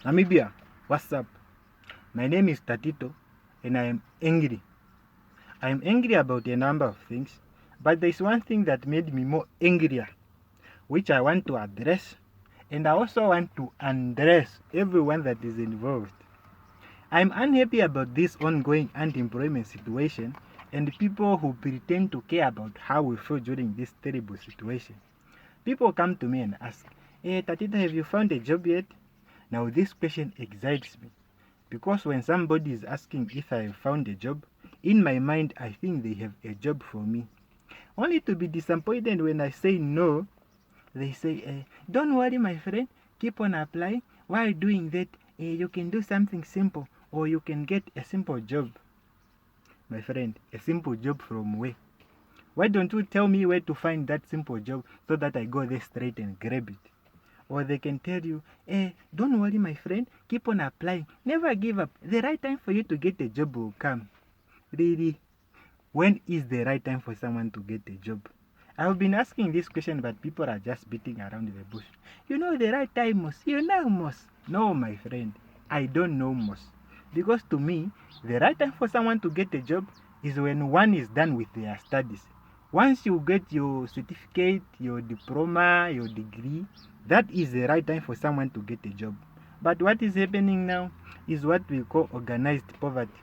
Namibia, what's up? My name is Tatito and I am angry. I am angry about a number of things, but there is one thing that made me more angrier, which I want to address, and I also want to undress everyone that is involved. I am unhappy about this ongoing unemployment situation and people who pretend to care about how we feel during this terrible situation. People come to me and ask, "Hey, Tatito, have you found a job yet?" Now this question excites me. Because when somebody is asking if I have found a job, in my mind I think they have a job for me. Only to be disappointed when I say no, they say, don't worry my friend, keep on applying. While doing that, you can do something simple or you can get a simple job. My friend, a simple job from where? Why don't you tell me where to find that simple job so that I go there straight and grab it? Or they can tell you, don't worry my friend, keep on applying, never give up, the right time for you to get a job will come. Really, when is the right time for someone to get a job? I've been asking this question, but people are just beating around the bush. You know the right time, Moss. You know, Moss. No, my friend, I don't know, Moss. Because to me, the right time for someone to get a job is when one is done with their studies. Once you get your certificate, your diploma, your degree, that is the right time for someone to get a job. But what is happening now is what we call organized poverty.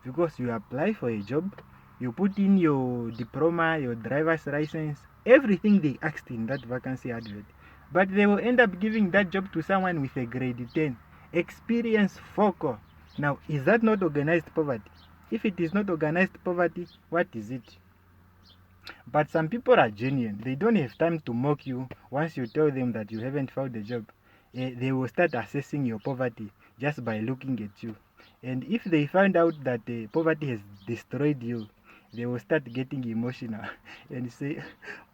Because you apply for a job, you put in your diploma, your driver's license, everything they asked in that vacancy advert. But they will end up giving that job to someone with a grade 10, experience focal. Now, is that not organized poverty? If it is not organized poverty, what is it? But some people are genuine. They don't have time to mock you once you tell them that you haven't found a job. They will start assessing your poverty just by looking at you. And if they find out that poverty has destroyed you, they will start getting emotional and say,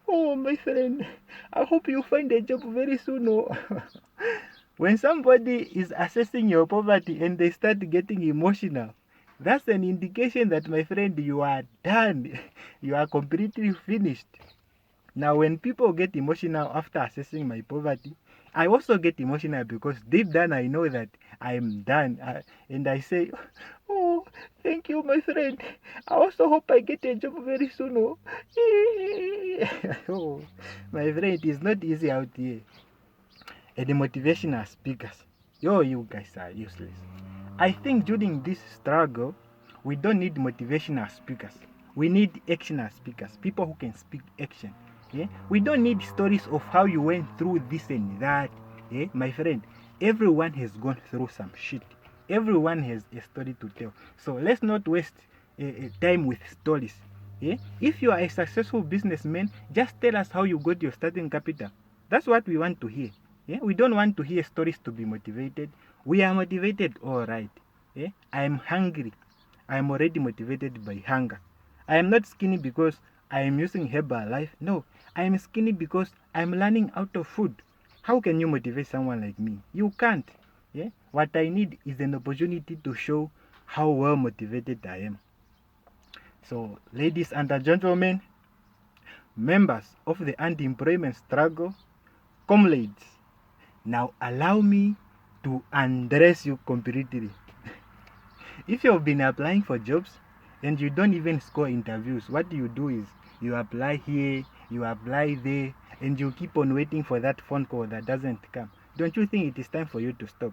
"Oh, my friend, I hope you find a job very soon." Oh. When somebody is assessing your poverty and they start getting emotional, that's an indication that, my friend, you are done. You are completely finished. Now, when people get emotional after assessing my poverty, I also get emotional because deep down I know that I am done. And I say, "Oh, thank you, my friend. I also hope I get a job very soon." Oh, oh my friend, it is not easy out here. And the motivational speakers, you guys are useless. I think during this struggle, we don't need motivational speakers. We need actional speakers, people who can speak action. Yeah? We don't need stories of how you went through this and that. Yeah? My friend, everyone has gone through some shit. Everyone has a story to tell. So let's not waste time with stories. Yeah? If you are a successful businessman, just tell us how you got your starting capital. That's what we want to hear. Yeah? We don't want to hear stories to be motivated. We are motivated, all right. Yeah? I am hungry. I am already motivated by hunger. I am not skinny because I am using Herbalife. No, I am skinny because I am running out of food. How can you motivate someone like me? You can't. Yeah? What I need is an opportunity to show how well motivated I am. So, ladies and gentlemen, members of the anti-employment struggle, comrades, now allow me to undress you completely. If you've been applying for jobs and you don't even score interviews, what you do is you apply here, you apply there, and you keep on waiting for that phone call that doesn't come. Don't you think it is time for you to stop?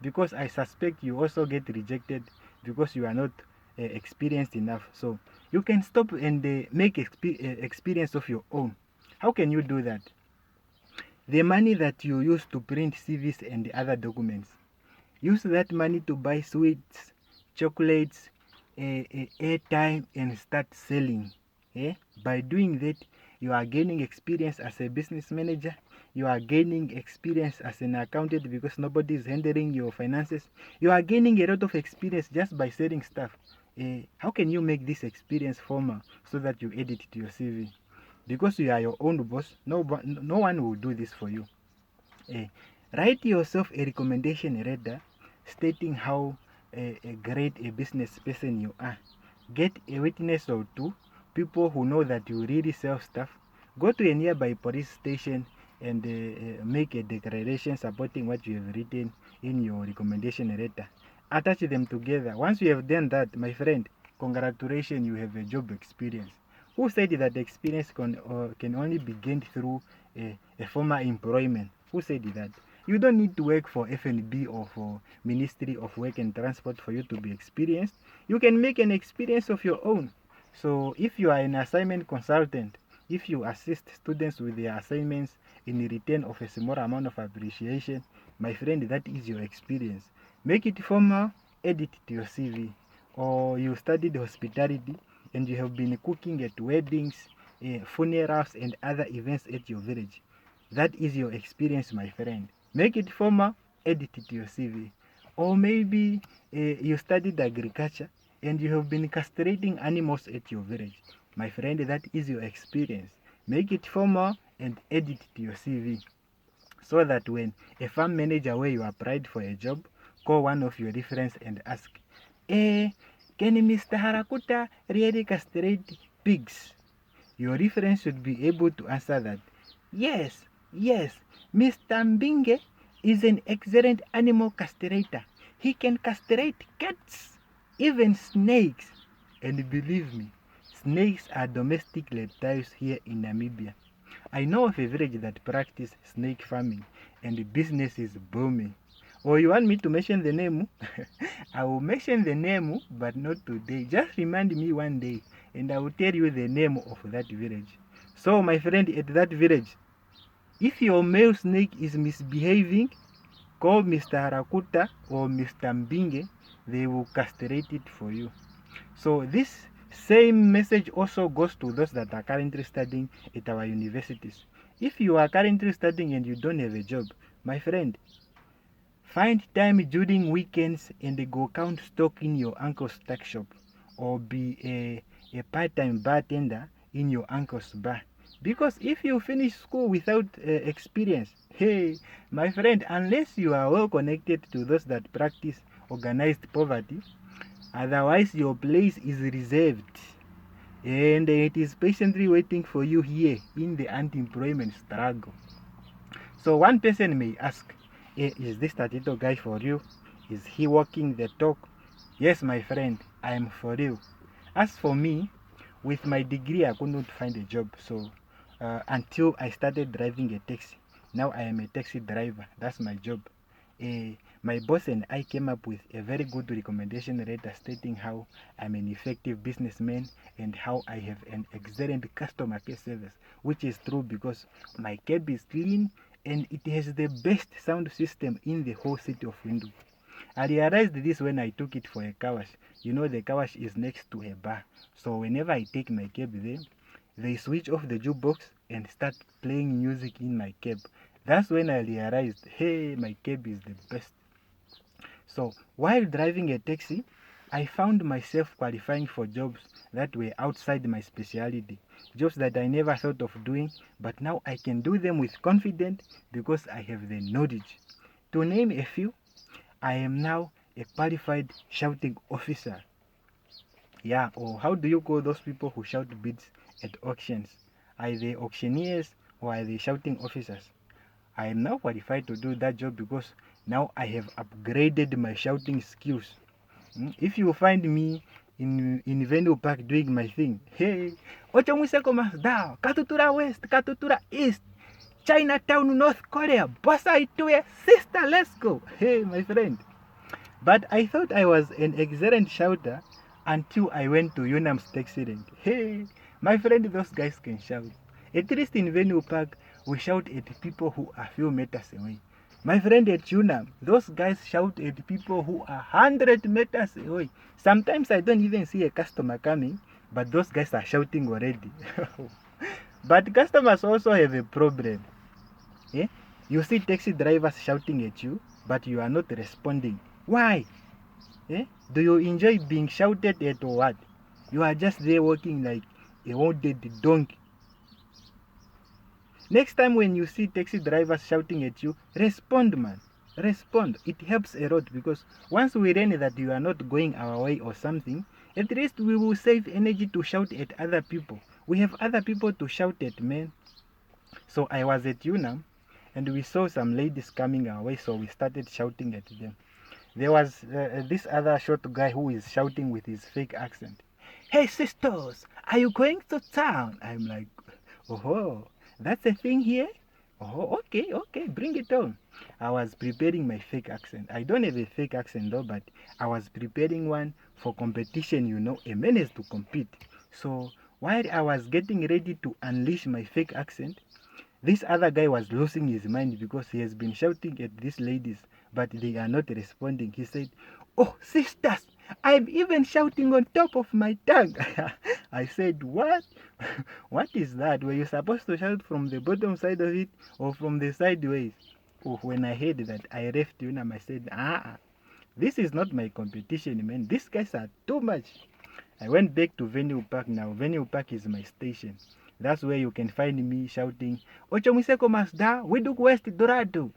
Because I suspect you also get rejected because you are not experienced enough. So you can stop and make experience of your own. How can you do that? The money that you use to print CVs and other documents, use that money to buy sweets, chocolates, airtime, and start selling. Yeah? By doing that, you are gaining experience as a business manager. You are gaining experience as an accountant because nobody is handling your finances. You are gaining a lot of experience just by selling stuff. How can you make this experience formal so that you add it to your CV? Because you are your own boss, no one will do this for you. Write yourself a recommendation letter stating how great a business person you are. Get a witness or two, people who know that you really sell stuff. Go to a nearby police station and make a declaration supporting what you have written in your recommendation letter. Attach them together. Once you have done that, my friend, congratulations, you have a job experience. Who said that experience can only be gained through a former employment? Who said that? You don't need to work for FNB or for Ministry of Work and Transport for you to be experienced. You can make an experience of your own. So if you are an assignment consultant, if you assist students with their assignments in return of a small amount of appreciation, my friend, that is your experience. Make it formal, add it to your CV. Or you studied hospitality and you have been cooking at weddings, funerals, and other events at your village. That is your experience, my friend. Make it formal, add it to your CV. Or maybe you studied agriculture and you have been castrating animals at your village. My friend, that is your experience. Make it formal and add it to your CV, so that when a farm manager where you applied for a job, call one of your reference and ask, can Mr. Harakuta really castrate pigs? Your reference should be able to answer that. Yes, Mr. Mbinge is an excellent animal castrator. He can castrate cats, even snakes. And believe me, snakes are domestic reptiles here in Namibia. I know of a village that practices snake farming and the business is booming. Or you want me to mention the name? I will mention the name, but not today. Just remind me one day and I will tell you the name of that village. So my friend, at that village, if your male snake is misbehaving, call Mr. Harakuta or Mr. Mbinge. They will castrate it for you. So this same message also goes to those that are currently studying at our universities. If you are currently studying and you don't have a job, my friend, find time during weekends and go count stock in your uncle's tuck shop, or be a part-time bartender in your uncle's bar. Because if you finish school without experience, hey, my friend, unless you are well connected to those that practice organized poverty, otherwise your place is reserved and it is patiently waiting for you here in the unemployment struggle. So one person may ask, is this Tatito guy for you? Is he walking the talk? Yes, my friend, I am for real. As for me, with my degree, I could not find a job. So until I started driving a taxi, now I am a taxi driver. That's my job. My boss and I came up with a very good recommendation letter stating how I'm an effective businessman and how I have an excellent customer care service, which is true because my cab is clean and it has the best sound system in the whole city of Windhoek. I realized this when I took it for a car wash. You know, the car wash is next to a bar. So whenever I take my cab there, they switch off the jukebox and start playing music in my cab. That's when I realized, hey, my cab is the best. So while driving a taxi, I found myself qualifying for jobs that were outside my specialty, jobs that I never thought of doing, but now I can do them with confidence because I have the knowledge. To name a few, I am now a qualified shouting officer. Yeah, or how do you call those people who shout bids at auctions? Are they auctioneers or are they shouting officers? I am now qualified to do that job because now I have upgraded my shouting skills. If you find me in Venue Park doing my thing, hey, Ochomwiseko Masdao, Katutura West, Katutura East, Chinatown, North Korea, Bossa Itue, sister, let's go. Hey, my friend. But I thought I was an excellent shouter until I went to Unam's taxi rank. Hey, my friend, those guys can shout. At least in Venue Park, we shout at people who are few meters away. My friend at Unam, those guys shout at people who are 100 meters away. Sometimes I don't even see a customer coming, but those guys are shouting already. But customers also have a problem. Yeah? You see taxi drivers shouting at you, but you are not responding. Why? Eh? Do you enjoy being shouted at or what? You are just there walking like a wounded donkey. Next time when you see taxi drivers shouting at you, respond, man. Respond. It helps a lot because once we learn that you are not going our way or something, at least we will save energy to shout at other people. We have other people to shout at, man. So I was at Unam and we saw some ladies coming our way, so we started shouting at them. There was this other short guy who is shouting with his fake accent. Hey sisters, are you going to town? I'm like, oh, that's a thing here? Oh, okay, okay, bring it on. I was preparing my fake accent. I don't have a fake accent though, but I was preparing one for competition, you know. A man has to compete. So while I was getting ready to unleash my fake accent, this other guy was losing his mind because he has been shouting at these ladies, but they are not responding. He said, oh, sisters, I'm even shouting on top of my tongue. I said, what? What is that? Were you supposed to shout from the bottom side of it or from the sideways? Oh, when I heard that, I left Unam. I said, this is not my competition, man. These guys are too much. I went back to Venue Park now. Venue Park is my station. That's where you can find me shouting, Ochomiseko Masda, Widuk West Dorado.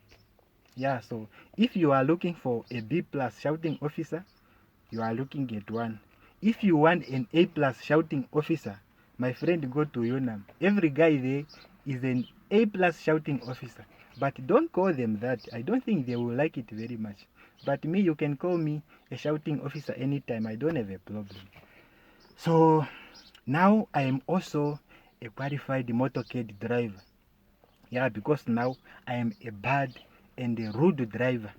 Yeah, so if you are looking for a B plus shouting officer, you are looking at one. If you want an A plus shouting officer, my friend, go to Yonam. Every guy there is an A plus shouting officer. But don't call them that. I don't think they will like it very much. But me, you can call me a shouting officer anytime. I don't have a problem. So now I am also a qualified motorcade driver. Yeah, because now I am a bad and a rude driver.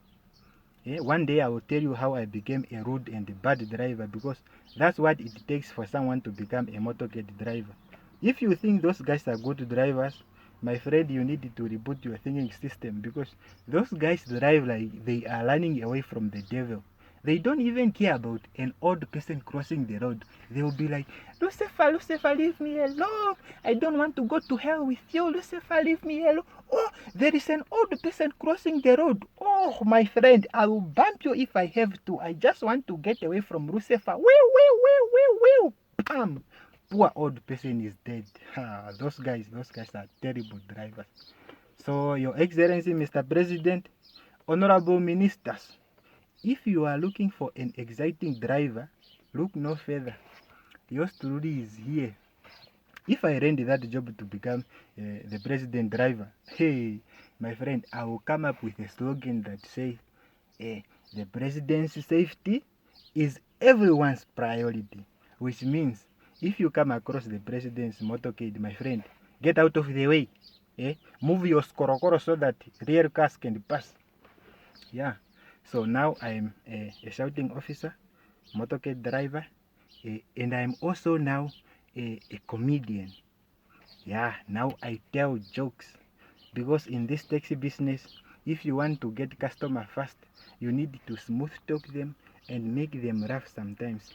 Yeah, one day I will tell you how I became a rude and a bad driver, because that's what it takes for someone to become a motorcade driver. If you think those guys are good drivers, my friend, you need to reboot your thinking system, because those guys drive like they are running away from the devil. They don't even care about an old person crossing the road. They will be like, Lucifer, Lucifer, leave me alone. I don't want to go to hell with you. Lucifer, leave me alone. Oh, there is an old person crossing the road. Oh, my friend, I will bump you if I have to. I just want to get away from Lucifer. Wee. Bam. Poor old person is dead. Those guys are terrible drivers. So, Your Excellency, Mr. President, honorable ministers, if you are looking for an exciting driver, look no further. Yours truly is here. If I rent that job to become the president driver, hey, my friend, I will come up with a slogan that says, the president's safety is everyone's priority. Which means, if you come across the president's motorcade, my friend, get out of the way. Move your skorokoro so that rear cars can pass. Yeah. So now I'm a shouting officer, motorcade driver, and I'm also now a comedian. Yeah, now I tell jokes, because in this taxi business, if you want to get customer fast, you need to smooth talk them and make them laugh sometimes.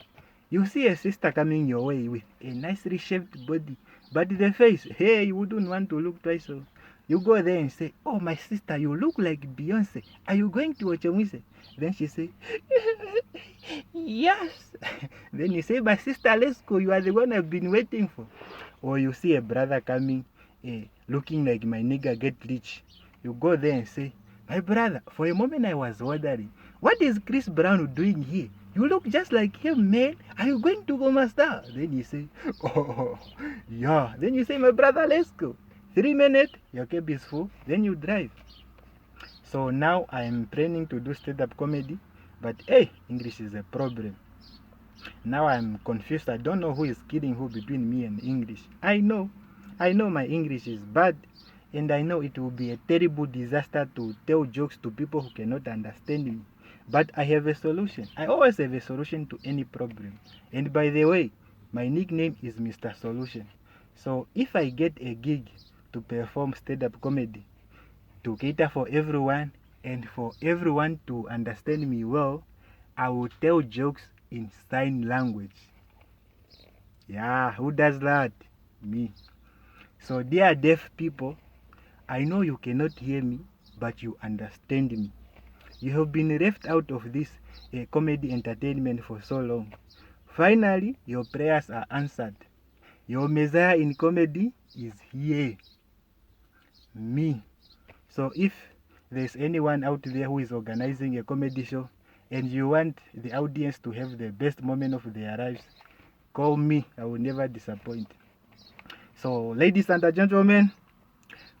You see a sister coming your way with a nicely shaped body, but the face, hey, you wouldn't want to look twice. So you go there and say, oh, my sister, you look like Beyonce. Are you going to Ochemise? Then she say, yes. Then you say, my sister, let's go. You are the one I've been waiting for. Or you see a brother coming, looking like my nigga get rich. You go there and say, my brother, for a moment I was wondering, what is Chris Brown doing here? You look just like him, man. Are you going to go, master? Then you say, oh, yeah. Then you say, my brother, let's go. 3 minutes, your cab is full. Then you drive. So now I'm planning to do stand-up comedy. But hey, English is a problem. Now I'm confused. I don't know who is kidding who between me and English. I know my English is bad, and I know it will be a terrible disaster to tell jokes to people who cannot understand me. But I have a solution. I always have a solution to any problem. And by the way, my nickname is Mr. Solution. So if I get a gig to perform stand-up comedy, to cater for everyone and for everyone to understand me well, I will tell jokes in sign language. Yeah, who does that? Me. So, dear deaf people, I know you cannot hear me, but you understand me. You have been left out of this comedy entertainment for so long. Finally, your prayers are answered. Your Messiah in comedy is here. Me. So, if there's anyone out there who is organizing a comedy show and you want the audience to have the best moment of their lives, call me. I will never disappoint. So, ladies and gentlemen,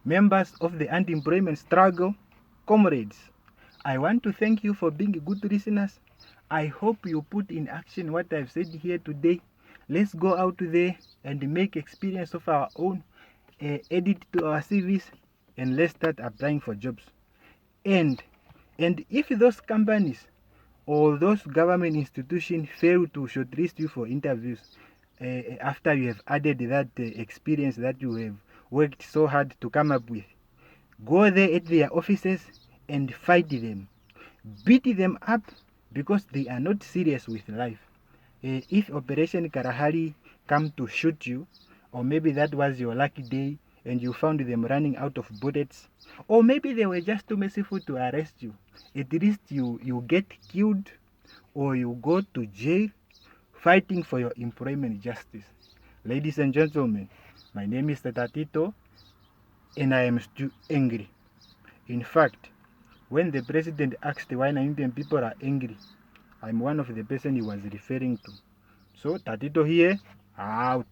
members of the unemployment struggle, comrades, I want to thank you for being good listeners. I hope you put in action what I've said here today. Let's go out there and make experience of our own, edit to our CVs, and let's start applying for jobs. And if those companies or those government institutions fail to shortlist you for interviews after you have added that experience that you have worked so hard to come up with, go there at their offices and fight them. Beat them up because they are not serious with life. If Operation Kalahari come to shoot you, or maybe that was your lucky day and you found them running out of bullets, or maybe they were just too merciful to arrest you, at least you get killed or you go to jail fighting for your employment justice. Ladies and gentlemen, my name is Tatito and I am still angry. In fact, when the president asked why Namibian people are angry, I'm one of the person he was referring to. So, Tatito here, out.